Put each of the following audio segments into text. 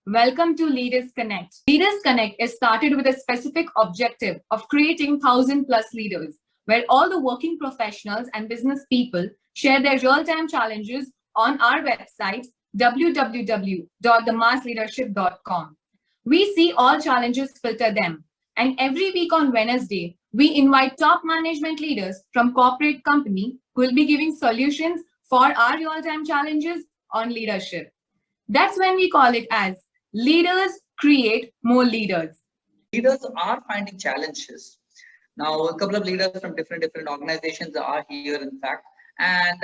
Welcome to Leaders Connect. Leaders Connect is started with a specific objective of creating 1,000 plus leaders, where all the working professionals and business people share their real-time challenges on our website, www.themassleadership.com. We see all challenges, filter them, and every week on Wednesday, we invite top management leaders from corporate company who will be giving solutions for our real-time challenges on leadership. That's when we call it as Leaders Create More Leaders. Leaders are finding challenges. Now, a couple of leaders from different organizations are here, in fact. And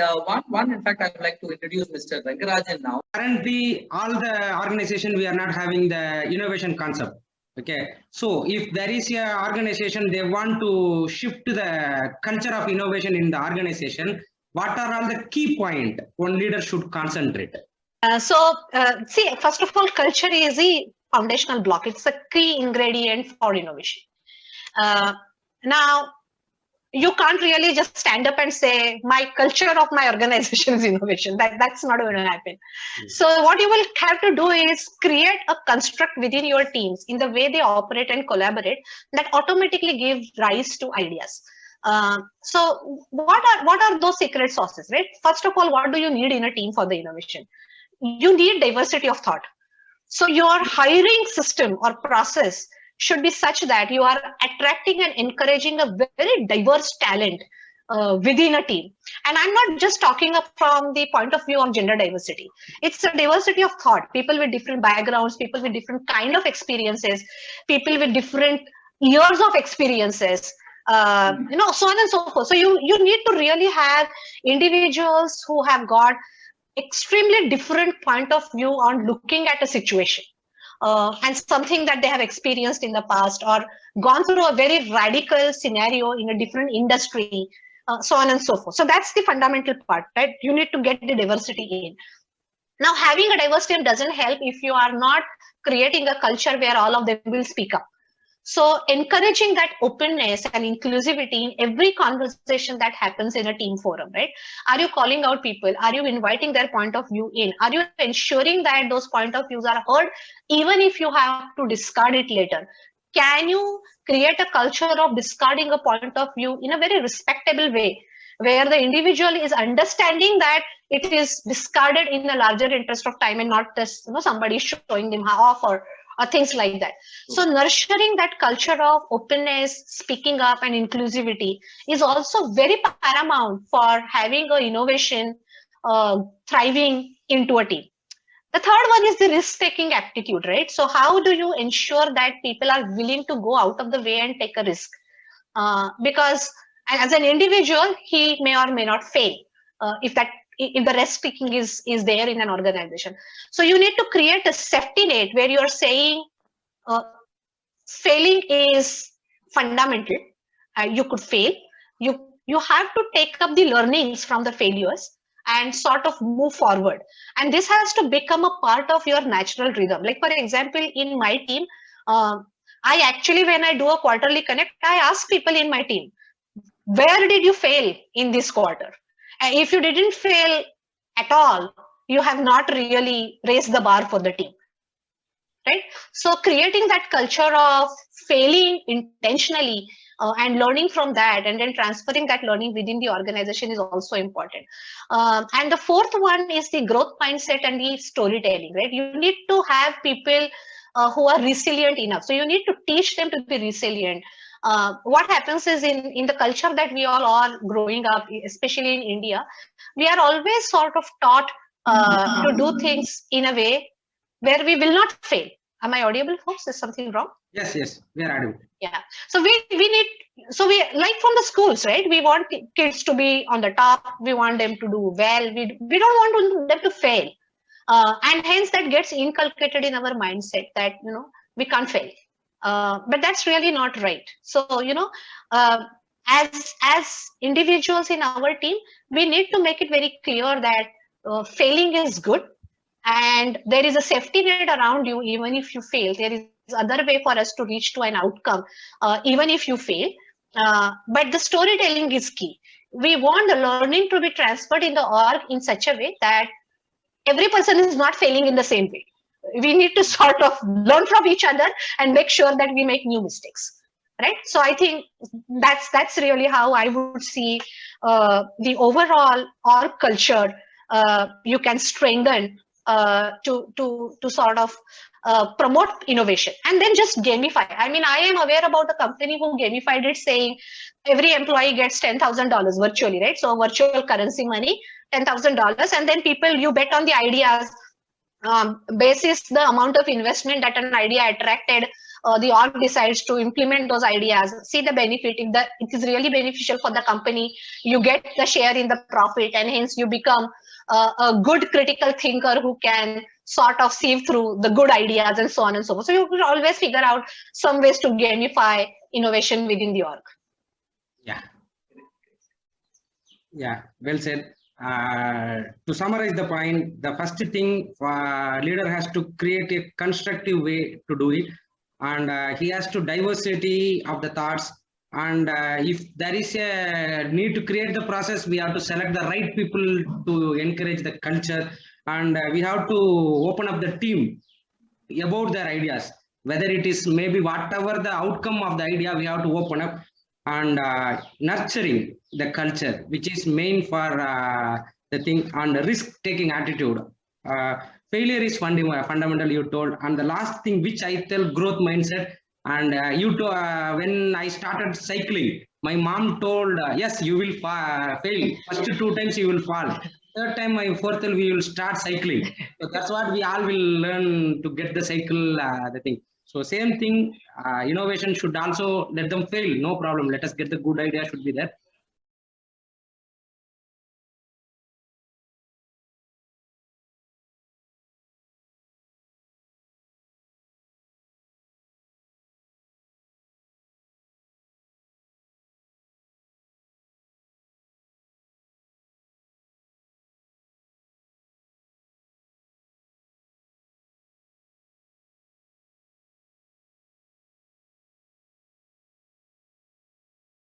one, in fact, I would like to introduce Mr. Rangarajan now. Currently, all the organization, we are not having the innovation concept. Okay, so if there is a organization, they want to shift the culture of innovation in the organization, what are all the key points one leader should concentrate? See, first of all, culture is the foundational block. It's a key ingredient for innovation. Now, you can't really just stand up and say, my culture of my organization is innovation. That's not going to happen. So what you will have to do is create a construct within your teams in the way they operate and collaborate that automatically give rise to ideas. So what are those secret sauces, right? First of all, what do you need in a team for the innovation? You need diversity of thought. So your hiring system or process should be such that you are attracting and encouraging a very diverse talent within a team. And I'm not just talking from the point of view of gender diversity. It's a diversity of thought, people with different backgrounds, people with different kind of experiences, people with different years of experiences, so on and so forth. So you need to really have individuals who have got extremely different point of view on looking at a situation. And something that they have experienced in the past or gone through a very radical scenario in a different industry, so on and so forth. So that's the fundamental part, right? You need to get the diversity in. Now, having a diversity doesn't help if you are not creating a culture where all of them will speak up. So encouraging that openness and inclusivity in every conversation that happens in a team forum, right? Are you calling out people? Are you inviting their point of view in? Are you ensuring that those point of views are heard, even if you have to discard it later? Can you create a culture of discarding a point of view in a very respectable way, where the individual is understanding that it is discarded in the larger interest of time and not just somebody showing them off or things like that. So nurturing that culture of openness, speaking up and inclusivity is also very paramount for having an innovation thriving into a team. The third one is the risk-taking aptitude, right? So how do you ensure that people are willing to go out of the way and take a risk? Because as an individual, he may or may not fail if the risk taking is there in an organization. So you need to create a safety net where you are saying failing is fundamental. You could fail. You have to take up the learnings from the failures and sort of move forward. And this has to become a part of your natural rhythm. Like, for example, in my team, I actually, when I do a quarterly connect, I ask people in my team, where did you fail in this quarter? And if you didn't fail at all, you have not really raised the bar for the team, right? So creating that culture of failing intentionally and learning from that and then transferring that learning within the organization is also important. And the fourth one is the growth mindset and the storytelling, right? You need to have people who are resilient enough. So you need to teach them to be resilient. What happens is in the culture that we all are growing up, especially in India, we are always sort of taught to do things in a way where we will not fail. Am I audible, folks? Is something wrong? Yes, we are audible. Yeah. So we like from the schools, right? We want kids to be on the top. We want them to do well. We don't want them to fail. And hence that gets inculcated in our mindset that, we can't fail. But that's really not right. So, as individuals in our team, we need to make it very clear that failing is good and there is a safety net around you. Even if you fail, there is other way for us to reach to an outcome, even if you fail. But the storytelling is key. We want the learning to be transferred in the org in such a way that every person is not failing in the same way. we need to sort of learn from each other and make sure that we make new mistakes, right? So I think that's really how I would see the overall org culture you can strengthen to sort of promote innovation, and then just gamify. I mean, I am aware about a company who gamified it, saying every employee gets $10,000 virtually, right? So virtual currency money, $10,000, and then people, you bet on the ideas. Basis the amount of investment that an idea attracted, the org decides to implement those ideas, see the benefit. If it is really beneficial for the company, you get the share in the profit, and hence you become a good critical thinker who can sort of sieve through the good ideas and so on and so forth. So you will always figure out some ways to gamify innovation within the org. Yeah, well said. To summarize the point, the first thing, leader has to create a constructive way to do it, and he has to diversity of the thoughts. And if there is a need to create the process, we have to select the right people to encourage the culture, and we have to open up the team about their ideas. Whether it is maybe whatever the outcome of the idea, we have to open up, and nurturing the culture, which is main for the thing, and risk-taking attitude. Failure is fundamental, you told. And the last thing which I tell, growth mindset. And when I started cycling, my mom told, yes, you will fail. First 2 times you will fall. Third time, my fourth time, we will start cycling. So that's what we all will learn to get the cycle, the thing. So same thing, innovation should also let them fail, no problem. Let us get the good idea should be there.